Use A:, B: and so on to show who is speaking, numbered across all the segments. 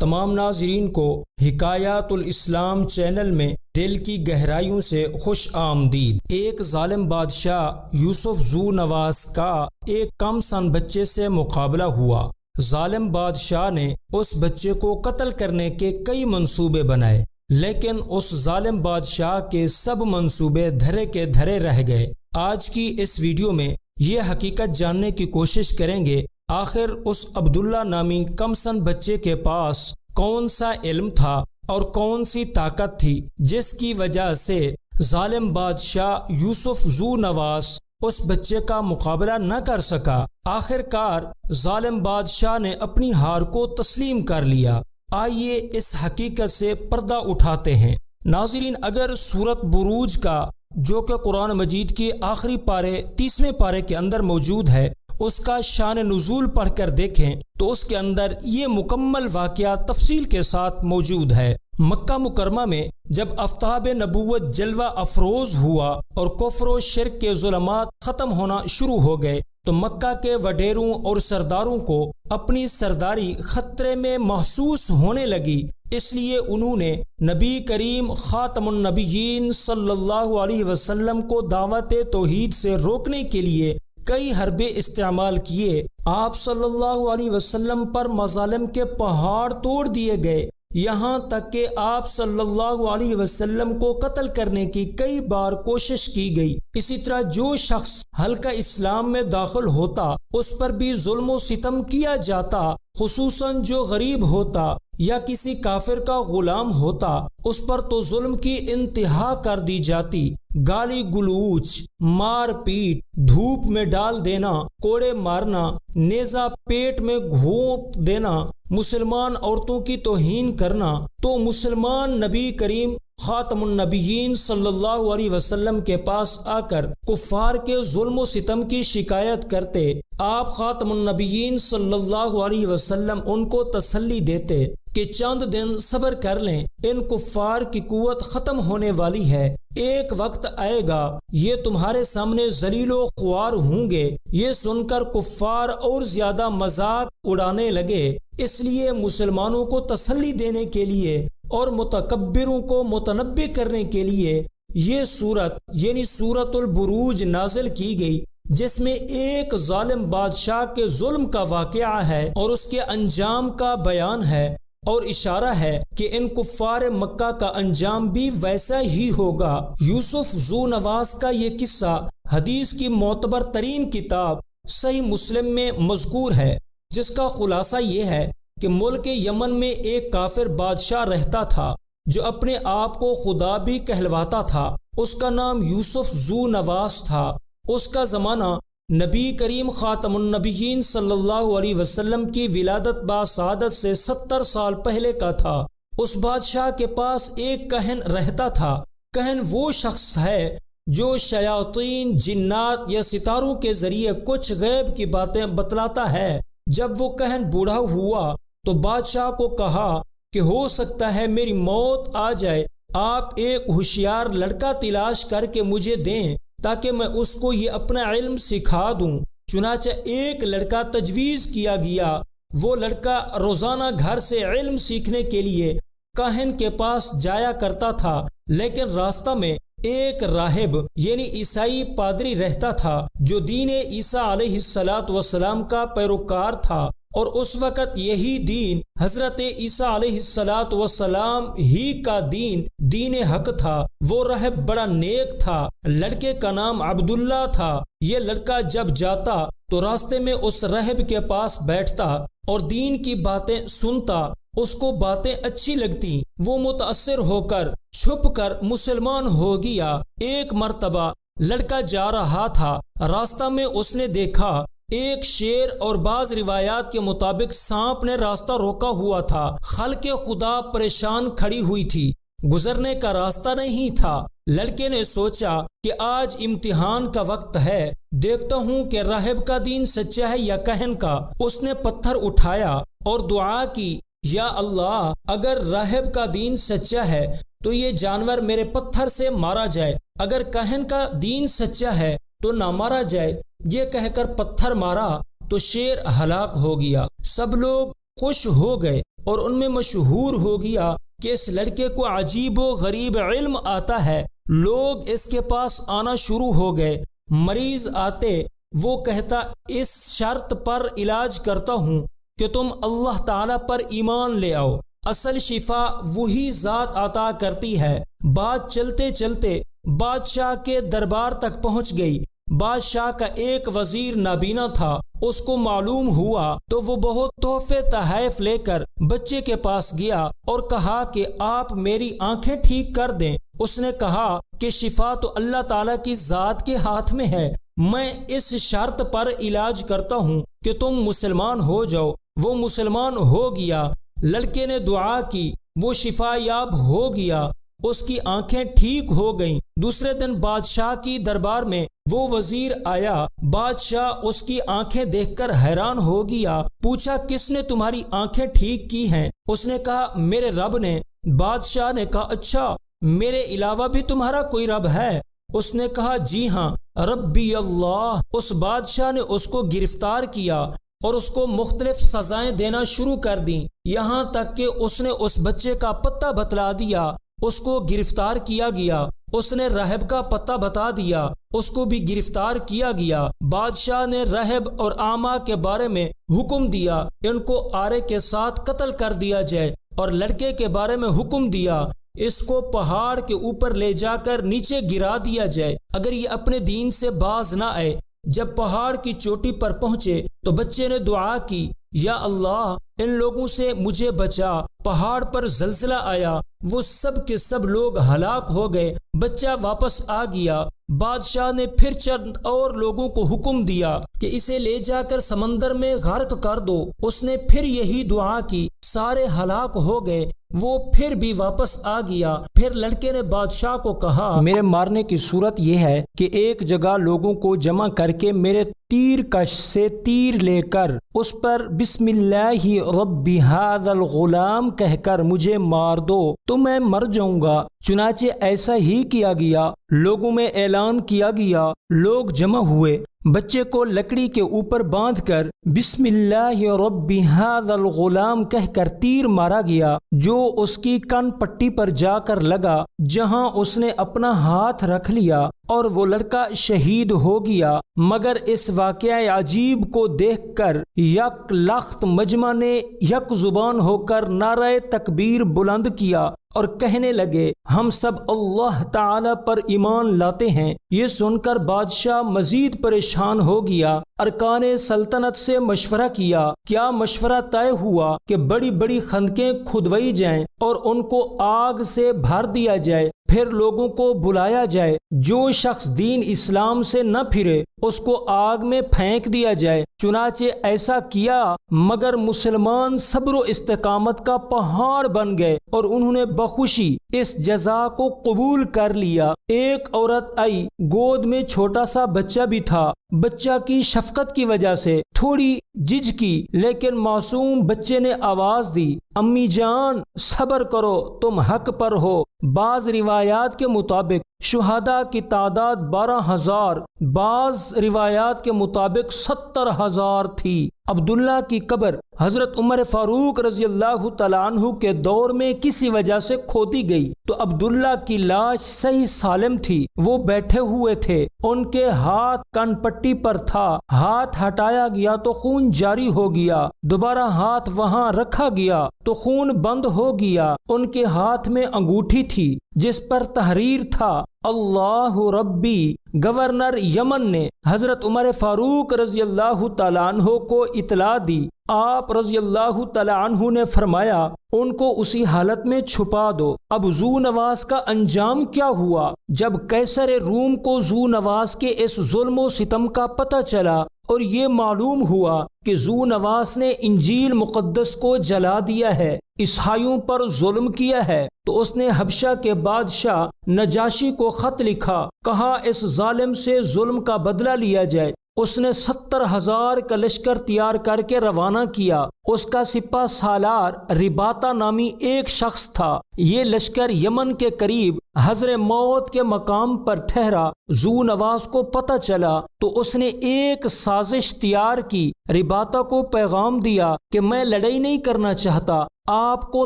A: تمام ناظرین کو حکایات الاسلام چینل میں دل کی گہرائیوں سے خوش آمدید۔ ایک ظالم بادشاہ یوسف ذو نواس کا ایک کم سن بچے سے مقابلہ ہوا۔ ظالم بادشاہ نے اس بچے کو قتل کرنے کے کئی منصوبے بنائے، لیکن اس ظالم بادشاہ کے سب منصوبے دھرے کے دھرے رہ گئے۔ آج کی اس ویڈیو میں یہ حقیقت جاننے کی کوشش کریں گے آخر اس عبداللہ نامی کمسن بچے کے پاس کون سا علم تھا اور کون سی طاقت تھی جس کی وجہ سے ظالم بادشاہ یوسف ذو نواس اس بچے کا مقابلہ نہ کر سکا۔ آخر کار ظالم بادشاہ نے اپنی ہار کو تسلیم کر لیا۔ آئیے اس حقیقت سے پردہ اٹھاتے ہیں۔ ناظرین، اگر سورۃ بروج کا جو کہ قرآن مجید کے آخری پارے 30ویں پارے کے اندر موجود ہے اس کا شان نزول پڑھ کر دیکھیں تو اس کے اندر یہ مکمل واقعہ تفصیل کے ساتھ موجود ہے۔ مکہ مکرمہ میں جب آفتاب نبوت جلوہ افروز ہوا اور کفر و شرک کے ظلمات ختم ہونا شروع ہو گئے تو مکہ کے وڈیروں اور سرداروں کو اپنی سرداری خطرے میں محسوس ہونے لگی، اس لیے انہوں نے نبی کریم خاتم النبیین صلی اللہ علیہ وسلم کو دعوت توحید سے روکنے کے لیے کئی حربے استعمال کیے۔ آپ صلی اللہ علیہ وسلم پر مظالم کے پہاڑ توڑ دیے گئے، یہاں تک کہ آپ صلی اللہ علیہ وسلم کو قتل کرنے کی کئی بار کوشش کی گئی۔ اسی طرح جو شخص حلقہ اسلام میں داخل ہوتا اس پر بھی ظلم و ستم کیا جاتا، خصوصاً جو غریب ہوتا یا کسی کافر کا غلام ہوتا اس پر تو ظلم کی انتہا کر دی جاتی۔ گالی گلوچ، مار پیٹ، دھوپ میں ڈال دینا، کوڑے مارنا، نیزہ پیٹ میں گھونپ دینا، مسلمان عورتوں کی توہین کرنا، تو مسلمان نبی کریم خاتم النبیین صلی اللہ علیہ وسلم کے پاس آ کر کفار کے ظلم و ستم کی شکایت کرتے۔ آپ خاتم النبیین صلی اللہ علیہ وسلم ان کو تسلی دیتے کہ چند دن صبر کر لیں، ان کفار کی قوت ختم ہونے والی ہے، ایک وقت آئے گا یہ تمہارے سامنے ذلیل و خوار ہوں گے۔ یہ سن کر کفار اور زیادہ مذاق اڑانے لگے۔ اس لیے مسلمانوں کو تسلی دینے کے لیے اور متکبروں کو متنبہ کرنے کے لیے یہ سورت یعنی سورۃ البروج نازل کی گئی، جس میں ایک ظالم بادشاہ کے ظلم کا واقعہ ہے اور اس کے انجام کا بیان ہے اور اشارہ ہے کہ ان کفار مکہ کا انجام بھی ویسا ہی ہوگا۔ یوسف ذو نواس کا یہ قصہ حدیث کی معتبر ترین کتاب صحیح مسلم میں مذکور ہے، جس کا خلاصہ یہ ہے کہ ملک یمن میں ایک کافر بادشاہ رہتا تھا جو اپنے آپ کو خدا بھی کہلواتا تھا۔ اس کا نام یوسف ذو نواس تھا۔ اس کا زمانہ نبی کریم خاتم النبیین صلی اللہ علیہ وسلم کی ولادت باسعادت سے 70 سال پہلے کا تھا۔ اس بادشاہ کے پاس ایک کہن رہتا تھا۔ کہن وہ شخص ہے جو شیاطین، جنات یا ستاروں کے ذریعے کچھ غیب کی باتیں بتلاتا ہے۔ جب وہ کہن بوڑھا ہوا تو بادشاہ کو کہا کہ ہو سکتا ہے میری موت آ جائے، آپ ایک ہوشیار لڑکا تلاش کر کے مجھے دیں تاکہ میں اس کو یہ اپنا علم سکھا دوں۔ چنانچہ ایک لڑکا تجویز کیا گیا۔ وہ لڑکا روزانہ گھر سے علم سیکھنے کے لیے کاہن کے پاس جایا کرتا تھا، لیکن راستہ میں ایک راہب یعنی عیسائی پادری رہتا تھا جو دین عیسیٰ علیہ السلام کا پیروکار تھا، اور اس وقت یہی دین حضرت عیسیٰ علیہ السلام ہی کا دین حق تھا۔ وہ راہب بڑا نیک تھا۔ لڑکے کا نام عبداللہ تھا۔ یہ لڑکا جب جاتا تو راستے میں اس راہب کے پاس بیٹھتا اور دین کی باتیں سنتا۔ اس کو باتیں اچھی لگتی، وہ متاثر ہو کر چھپ کر مسلمان ہو گیا۔ ایک مرتبہ لڑکا جا رہا تھا، راستہ میں اس نے دیکھا ایک شیر اور بعض روایات کے مطابق سانپ نے راستہ روکا ہوا تھا۔ خلق خدا پریشان کھڑی ہوئی تھی، گزرنے کا راستہ نہیں تھا۔ لڑکے نے سوچا کہ آج امتحان کا وقت ہے، دیکھتا ہوں کہ راہب کا دین سچا ہے یا کہن کا۔ اس نے پتھر اٹھایا اور دعا کی، یا اللہ، اگر راہب کا دین سچا ہے تو یہ جانور میرے پتھر سے مارا جائے، اگر کہن کا دین سچا ہے تو نہ مارا جائے۔ یہ کہہ کر پتھر مارا تو شیر ہلاک ہو گیا۔ سب لوگ خوش ہو گئے۔ اور ان میں مشہور ہو گیا کہ اس لڑکے کو عجیب و غریب علم آتا ہے۔ لوگ اس کے پاس آنا شروع ہو گئے۔ مریض آتے، وہ کہتا اس شرط پر علاج کرتا ہوں کہ تم اللہ تعالیٰ پر ایمان لے آؤ، اصل شفا وہی ذات عطا کرتی ہے۔ بات چلتے چلتے بادشاہ کے دربار تک پہنچ گئی۔ بادشاہ کا ایک وزیر نابینا تھا، اس کو معلوم ہوا تو وہ بہت تحفے تحائف لے کر بچے کے پاس گیا اور کہا کہ آپ میری آنکھیں ٹھیک کر دیں۔ اس نے کہا کہ شفا تو اللہ تعالیٰ کی ذات کے ہاتھ میں ہے، میں اس شرط پر علاج کرتا ہوں کہ تم مسلمان ہو جاؤ۔ وہ مسلمان ہو گیا، لڑکے نے دعا کی، وہ شفا یاب ہو گیا، اس کی آنکھیں ٹھیک ہو گئیں۔ دوسرے دن بادشاہ کی دربار میں وہ وزیر آیا۔ بادشاہ اس کی آنکھیں دیکھ کر حیران ہو گیا، پوچھا کس نے تمہاری آنکھیں ٹھیک کی ہیں؟ اس نے کہا میرے رب نے۔ بادشاہ نے کہا اچھا، میرے علاوہ بھی تمہارا کوئی رب ہے؟ اس نے کہا جی ہاں، ربی اللہ۔ اس بادشاہ نے اس کو گرفتار کیا اور اس کو مختلف سزائیں دینا شروع کر دیں، یہاں تک کہ اس نے اس بچے کا پتہ بتلا دیا۔ اس کو گرفتار کیا گیا۔ اس نے راہب کا پتہ بتا دیا، اس کو بھی گرفتار کیا گیا۔ بادشاہ نے راہب اور اعمیٰ کے بارے میں حکم دیا، ان کو آرے کے ساتھ قتل کر دیا جائے، اور لڑکے کے بارے میں حکم دیا، اس کو پہاڑ کے اوپر لے جا کر نیچے گرا دیا جائے اگر یہ اپنے دین سے باز نہ آئے۔ جب پہاڑ کی چوٹی پر پہنچے تو بچے نے دعا کی، یا اللہ ان لوگوں سے مجھے بچا۔ پہاڑ پر زلزلہ آیا، وہ سب کے سب لوگ ہلاک ہو گئے۔ بچہ واپس آ گیا۔ بادشاہ نے پھر چند اور لوگوں کو حکم دیا کہ اسے لے جا کر سمندر میں غرق کر دو۔ اس نے پھر یہی دعا کی، سارے ہلاک ہو گئے۔ وہ پھر بھی واپس آ گیا۔ پھر لڑکے نے بادشاہ کو کہا میرے مارنے کی صورت یہ ہے کہ ایک جگہ لوگوں کو جمع کر کے میرے تیر کش سے تیر لے کر اس پر بسم اللہ رب ھذا الغلام کہہ کر مجھے مار دو تو میں مر جاؤں گا۔ چنانچہ ایسا ہی کیا گیا۔ لوگوں میں اعلان کیا گیا، لوگ جمع ہوئے، بچے کو لکڑی کے اوپر باندھ کر بسم اللہ رب ھذا الغلام کہہ کر تیر مارا گیا، جو اس کی کن پٹی پر جا کر لگا، جہاں اس نے اپنا ہاتھ رکھ لیا، اور وہ لڑکا شہید ہو گیا۔ مگر اس واقعہ عجیب کو دیکھ کر یک لخت مجمع نے یک زبان ہو کر نعرہ تکبیر بلند کیا اور کہنے لگے ہم سب اللہ تعالی پر ایمان لاتے ہیں۔ یہ سن کر بادشاہ مزید پریشان ہو گیا۔ ارکان سلطنت سے مشورہ کیا۔ کیا مشورہ طے ہوا کہ بڑی بڑی خندقیں کھدوائی جائیں اور ان کو آگ سے بھر دیا جائے، پھر لوگوں کو بلایا جائے، جو شخص دین اسلام سے نہ پھرے اس کو آگ میں پھینک دیا جائے۔ چنانچہ ایسا کیا، مگر مسلمان صبر و استقامت کا پہاڑ بن گئے اور انہوں نے بخوشی اس جزا کو قبول کر لیا۔ ایک عورت آئی، گود میں چھوٹا سا بچہ بھی تھا۔ بچہ کی شفقت کی وجہ سے تھوڑی جھجکی، لیکن معصوم بچے نے آواز دی امی جان صبر کرو، تم حق پر ہو۔ بعض روایات کے مطابق شہداء کی تعداد 12,000، بعض روایات کے مطابق 70,000 تھی۔ عبداللہ کی قبر حضرت عمر فاروق رضی اللہ تعالیٰ عنہ کے دور میں کسی وجہ سے کھودی گئی تو عبداللہ کی لاش صحیح سالم تھی، وہ بیٹھے ہوئے تھے، ان کے ہاتھ کن پٹی پر تھا، ہاتھ ہٹایا گیا تو خون جاری ہو گیا، دوبارہ ہاتھ وہاں رکھا گیا تو خون بند ہو گیا۔ ان کے ہاتھ میں انگوٹھی تھی جس پر تحریر تھا اللہ ربی۔ گورنر یمن نے حضرت عمر فاروق رضی اللہ تعالیٰ عنہ کو اطلاع دی۔ آپ رضی اللہ تعالیٰ عنہ نے فرمایا ان کو اسی حالت میں چھپا دو۔ اب ذو نواس کا انجام کیا ہوا؟ جب قیصر روم کو ذو نواس کے اس ظلم و ستم کا پتہ چلا اور یہ معلوم ہوا کہ ذو نواس نے انجیل مقدس کو جلا دیا ہے، عیسائیوں پر ظلم کیا ہے، تو اس نے حبشہ کے بادشاہ نجاشی کو خط لکھا، کہا اس ظالم سے ظلم کا بدلہ لیا جائے۔ اس نے 70,000 کا لشکر تیار کر کے روانہ کیا۔ اس کا سپہ سالار رباطہ نامی ایک شخص تھا۔ یہ لشکر یمن کے قریب حضر موت کے مقام پر ٹھہرا۔ ذو نواس کو پتہ چلا تو اس نے ایک سازش تیار کی رباطہ کو پیغام دیا کہ میں لڑائی نہیں کرنا چاہتا، آپ کو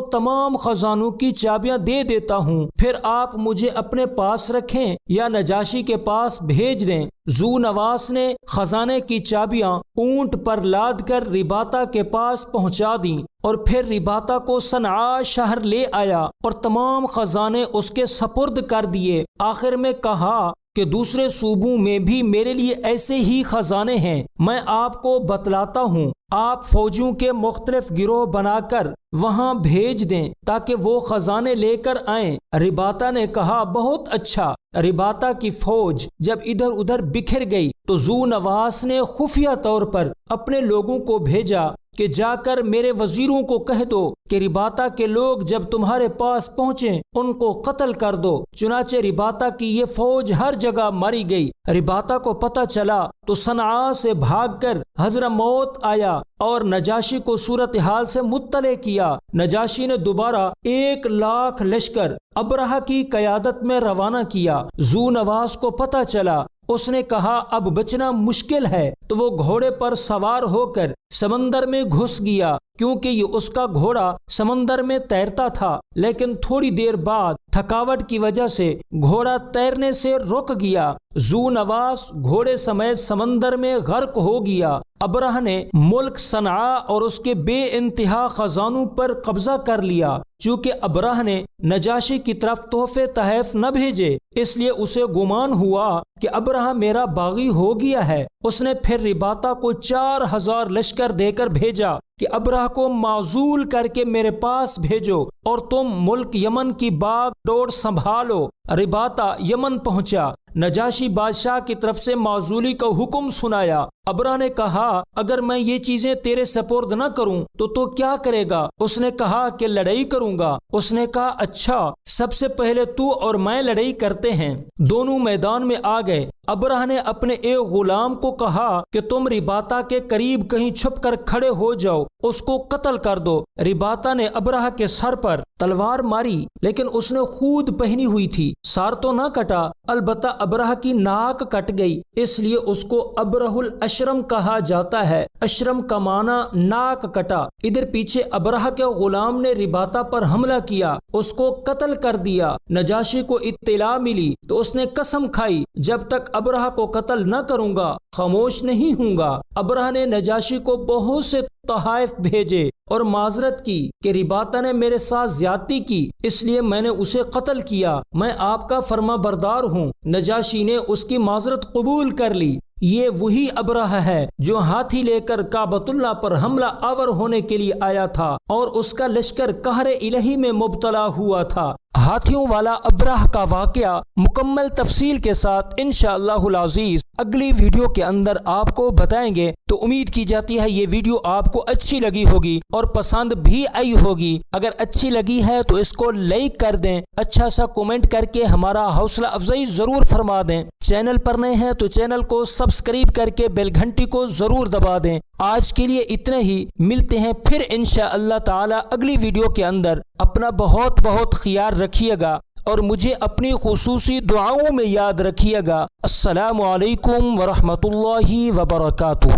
A: تمام خزانوں کی چابیاں دے دیتا ہوں، پھر آپ مجھے اپنے پاس رکھیں یا نجاشی کے پاس بھیج دیں۔ ذو نواس نے خزانے کی چابیاں اونٹ پر لاد کر رباطہ کے پاس پہنچا دیں اور پھر رباطہ کو صنعاء شہر لے آیا اور تمام خزانے اس کے سپرد کر دیے۔ آخر میں کہا کہ دوسرے صوبوں میں بھی میرے لیے ایسے ہی خزانے ہیں، میں آپ کو بتلاتا ہوں، آپ فوجیوں کے مختلف گروہ بنا کر وہاں بھیج دیں تاکہ وہ خزانے لے کر آئیں۔ رباطہ نے کہا بہت اچھا۔ رباطہ کی فوج جب ادھر ادھر بکھر گئی تو ذو نواس نے خفیہ طور پر اپنے لوگوں کو بھیجا کہ جا کر میرے وزیروں کو کہہ دو کہ رباطہ کے لوگ جب تمہارے پاس پہنچیں ان کو قتل کر دو۔ چنانچہ رباطہ کی یہ فوج ہر جگہ ماری گئی۔ رباطہ کو پتہ چلا تو صنعاء سے بھاگ کر حضرموت آیا اور نجاشی کو صورتحال سے مطلع کیا۔ نجاشی نے دوبارہ 1,00,000 لشکر ابرہہ کی قیادت میں روانہ کیا۔ ذو نواس کو پتہ چلا، اس نے کہا اب بچنا مشکل ہے، تو وہ گھوڑے پر سوار ہو کر سمندر میں گھس گیا، کیونکہ یہ اس کا گھوڑا سمندر میں تیرتا تھا، لیکن تھوڑی دیر بعد تھکاوٹ کی وجہ سے گھوڑا تیرنے سے رک گیا۔ ذو نواس گھوڑے سمیت سمندر میں غرق ہو گیا۔ ابرہہ نے ملک صنعاء اور اس کے بے انتہا خزانوں پر قبضہ کر لیا۔ چونکہ ابرہہ نے نجاشی کی طرف تحفے تحائف نہ بھیجے، اس لیے اسے گمان ہوا کہ ابرہہ میرا باغی ہو گیا ہے۔ اس نے پھر رباطہ کو 4,000 لشکر دے کر بھیجا کہ ابرہہ کو معزول کر کے میرے پاس بھیجو اور تم ملک یمن کی باغ ڈور سنبھالو۔ رباطہ یمن پہنچا، نجاشی بادشاہ کی طرف سے معزولی کا حکم سنایا۔ ابرہہ نے کہا اگر میں یہ چیزیں تیرے سپرد نہ کروں تو کیا کرے گا؟ اس نے کہا کہ لڑائی کروں گا۔ اس نے کہا اچھا، سب سے پہلے تو اور میں لڑائی کرتے ہیں۔ دونوں میدان میں آ گئے۔ ابرہہ نے اپنے ایک غلام کو کہا کہ تم رباطہ کے قریب کہیں چھپ کر کھڑے ہو جاؤ، اس کو قتل کر دو۔ رباطہ نے ابرہہ کے سر پر تلوار ماری، لیکن اس نے خود پہنی ہوئی تھی، سار تو نہ کٹا، البتہ ابرہہ کی ناک کٹ گئی، اس لیے اس کو ابرہ الاشرم کہا جاتا ہے۔ اشرم کا معنی ناک کٹا۔ ادھر پیچھے ابرہہ کے غلام نے رباطہ پر حملہ کیا، اس کو قتل کر دیا۔ نجاشی کو اطلاع ملی تو اس نے قسم کھائی جب تک ابرہہ کو قتل نہ کروں گا خاموش نہیں ہوں گا۔ ابرہہ نے نجاشی کو بہت سے تحائف بھیجے اور معذرت کی کہ رباطہ نے میرے ساتھ زیادتی کی، اس لیے میں نے اسے قتل کیا، میں آپ کا فرما بردار ہوں۔ نجاشی نے اس کی معذرت قبول کر لی۔ یہ وہی ابرہہ ہے جو ہاتھی لے کر کعبۃ اللہ پر حملہ آور ہونے کے لیے آیا تھا اور اس کا لشکر قہر الہی میں مبتلا ہوا تھا۔ ہاتھیوں والا ابرہہ کا واقعہ مکمل تفصیل کے ساتھ انشاءاللہ العزیز اگلی ویڈیو کے اندر آپ کو بتائیں گے۔ تو امید کی جاتی ہے یہ ویڈیو آپ کو اچھی لگی ہوگی اور پسند بھی آئی ہوگی۔ اگر اچھی لگی ہے تو اس کو لائک کر دیں، اچھا سا کومنٹ کر کے ہمارا حوصلہ افزائی ضرور فرما دیں۔ چینل پر نئے ہیں تو چینل کو سبسکرائب کر کے بیل گھنٹی کو ضرور دبا دیں۔ آج کے لیے اتنا ہی، ملتے ہیں پھر انشاءاللہ تعالی اگلی ویڈیو کے اندر۔ اپنا بہت بہت خیال رکھیے گا اور مجھے اپنی خصوصی دعاؤں میں یاد رکھیے گا۔ السلام علیکم ورحمۃ اللہ وبرکاتہ۔